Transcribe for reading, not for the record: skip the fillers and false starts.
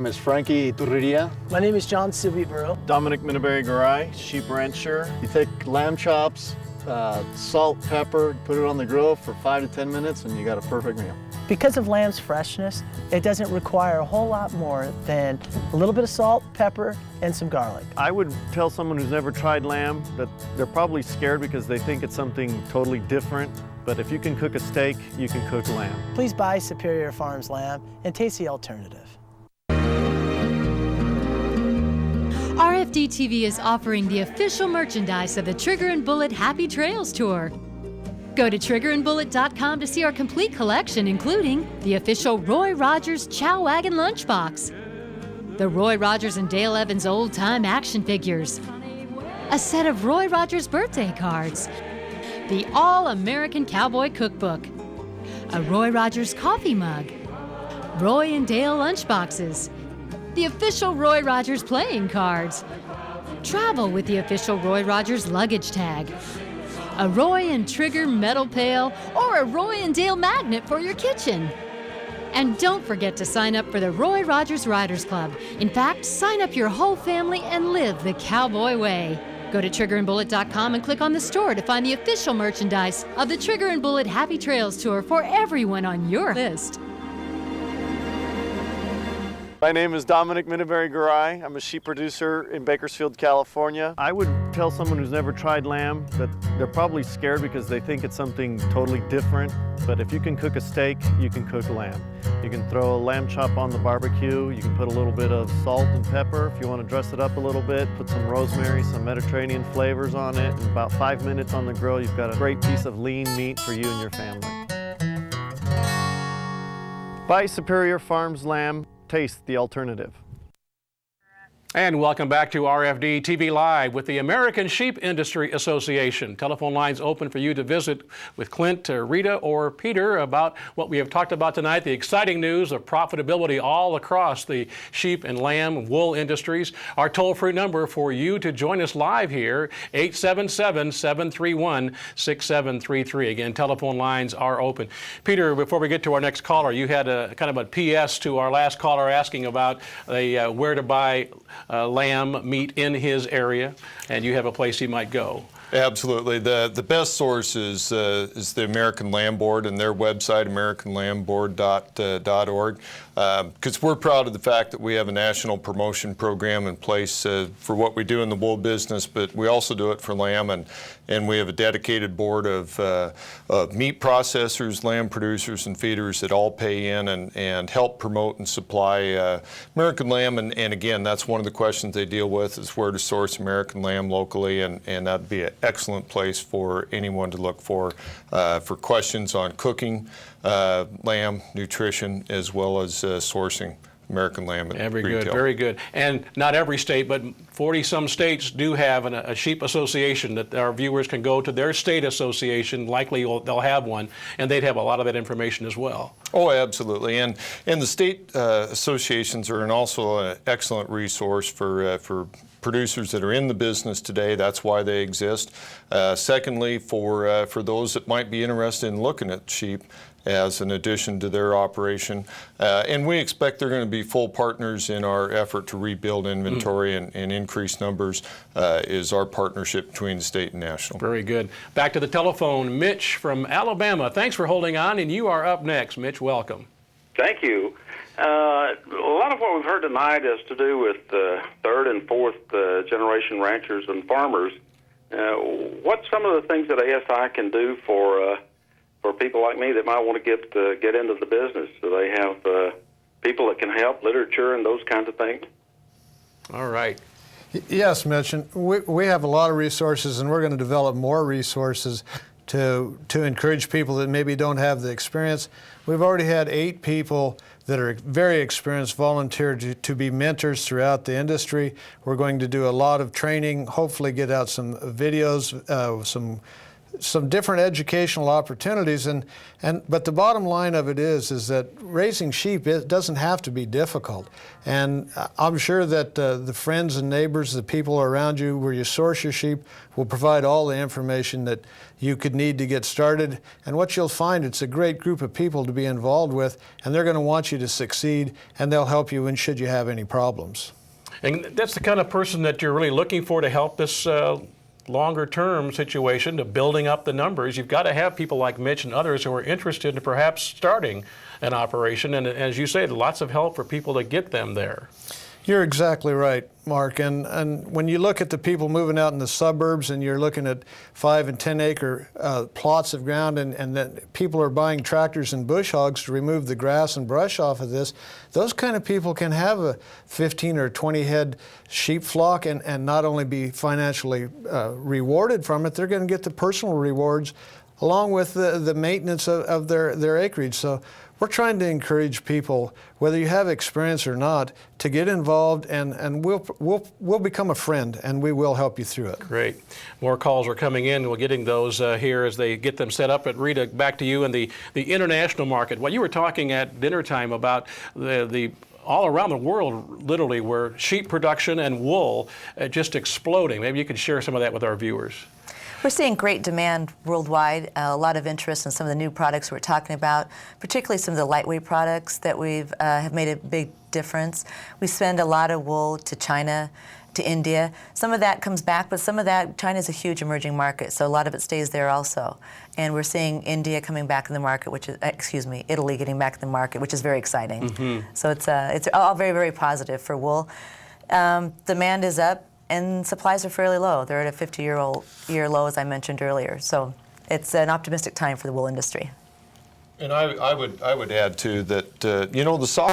Ms. Frankie Turriria. My name is John Silviburo. Dominic Minneberry-Garay, sheep rancher. You take lamb chops, salt, pepper, put it on the grill for 5 to 10 minutes and you got a perfect meal. Because of lamb's freshness, it doesn't require a whole lot more than a little bit of salt, pepper, and some garlic. I would tell someone who's never tried lamb that they're probably scared because they think it's something totally different. But if you can cook a steak, you can cook lamb. Please buy Superior Farms lamb and taste the alternative. RFD-TV is offering the official merchandise of the Trigger and Bullet Happy Trails Tour. Go to triggerandbullet.com to see our complete collection, including the official Roy Rogers Chow Wagon Lunchbox, the Roy Rogers and Dale Evans old-time action figures, a set of Roy Rogers birthday cards, the All-American Cowboy Cookbook, a Roy Rogers coffee mug, Roy and Dale lunchboxes, the official Roy Rogers playing cards, travel with the official Roy Rogers luggage tag, a Roy and Trigger metal pail, or a Roy and Dale magnet for your kitchen. And don't forget to sign up for the Roy Rogers Riders Club. In fact, sign up your whole family and live the cowboy way. Go to triggerandbullet.com and click on the store to find the official merchandise of the Trigger and Bullet Happy Trails Tour for everyone on your list. My name is Dominic Minneberry-Garay. I'm a sheep producer in Bakersfield, California. I would tell someone who's never tried lamb that they're probably scared because they think it's something totally different. But if you can cook a steak, you can cook lamb. You can throw a lamb chop on the barbecue. You can put a little bit of salt and pepper. If you want to dress it up a little bit, put some rosemary, some Mediterranean flavors on it. In about 5 minutes on the grill, you've got a great piece of lean meat for you and your family. Buy Superior Farms lamb. Taste the alternative. And welcome back to RFD-TV Live with the American Sheep Industry Association. Telephone lines open for you to visit with Clint, Rita, or Peter about what we have talked about tonight, the exciting news of profitability all across the sheep and lamb wool industries. Our toll-free number for you to join us live here, 877-731-6733. Again, telephone lines are open. Peter, before we get to our next caller, you had a kind of a PS to our last caller asking about where to buy lamb meat in his area, and you have a place he might go. Absolutely. The best source is the American Lamb Board and their website, americanlambboard.org, because we're proud of the fact that we have a national promotion program in place for what we do in the wool business, but we also do it for lamb, and we have a dedicated board of meat processors, lamb producers, and feeders that all pay in and help promote and supply American lamb, and again, that's one of the questions they deal with is where to source American lamb locally, and that'd be an excellent place for anyone to look for questions on cooking, lamb, nutrition, as well as sourcing American lamb at Very retail. good, very good. And not every state, but 40-some states do have a sheep association that our viewers can go to their state association. Likely they'll have one, and they'd have a lot of that information as well. Oh, absolutely. And the state associations are also an excellent resource for producers that are in the business today. That's why they exist. Secondly, for those that might be interested in looking at sheep as an addition to their operation. And we expect they're going to be full partners in our effort to rebuild inventory and increase numbers is our partnership between the state and national. Very good. Back to the telephone, Mitch from Alabama. Thanks for holding on, and you are up next. Mitch, welcome. Thank you. A lot of what we've heard tonight has to do with third and fourth generation ranchers and farmers. What's some of the things that ASI can do for people like me that might want to get into the business? Do they have people that can help, literature, and those kinds of things? All right. Yes, Mitch, and we have a lot of resources, and we're going to develop more resources to encourage people that maybe don't have the experience. We've already had 8 people that are very experienced volunteer to be mentors throughout the industry. We're going to do a lot of training, hopefully get out some videos, some some different educational opportunities, but the bottom line of it is that raising sheep, it doesn't have to be difficult. And I'm sure that the friends and neighbors, the people around you where you source your sheep, will provide all the information that you could need to get started. And what you'll find, it's a great group of people to be involved with, and they're going to want you to succeed, and they'll help you in should you have any problems. And that's the kind of person that you're really looking for to help this longer-term situation, to building up the numbers. You've got to have people like Mitch and others who are interested in perhaps starting an operation, and as you say, lots of help for people to get them there. You're exactly right, Mark. And when you look at the people moving out in the suburbs and you're looking at 5 and 10 acre plots of ground, and that people are buying tractors and bush hogs to remove the grass and brush off of this, those kind of people can have a 15 or 20 head sheep flock and not only be financially rewarded from it, they're going to get the personal rewards along with the maintenance of their acreage. So we're trying to encourage people, whether you have experience or not, to get involved, and we'll become a friend, and we will help you through it. Great. More calls are coming in. We're getting those here as they get them set up. But Rita, back to you and the international market. Well, you were talking at dinner time about the all around the world, literally, where sheep production and wool just exploding. Maybe you could share some of that with our viewers. We're seeing great demand worldwide, a lot of interest in some of the new products we're talking about, particularly some of the lightweight products that we've have made a big difference. We send a lot of wool to China, to India. Some of that comes back, but some of that, China's a huge emerging market, so a lot of it stays there also. And we're seeing India coming back in the market, which is, Italy getting back in the market, which is very exciting. Mm-hmm. So it's all very, very positive for wool. Demand is up, and supplies are fairly low. They're at a 50-year low, as I mentioned earlier. So it's an optimistic time for the wool industry. And I would add too that the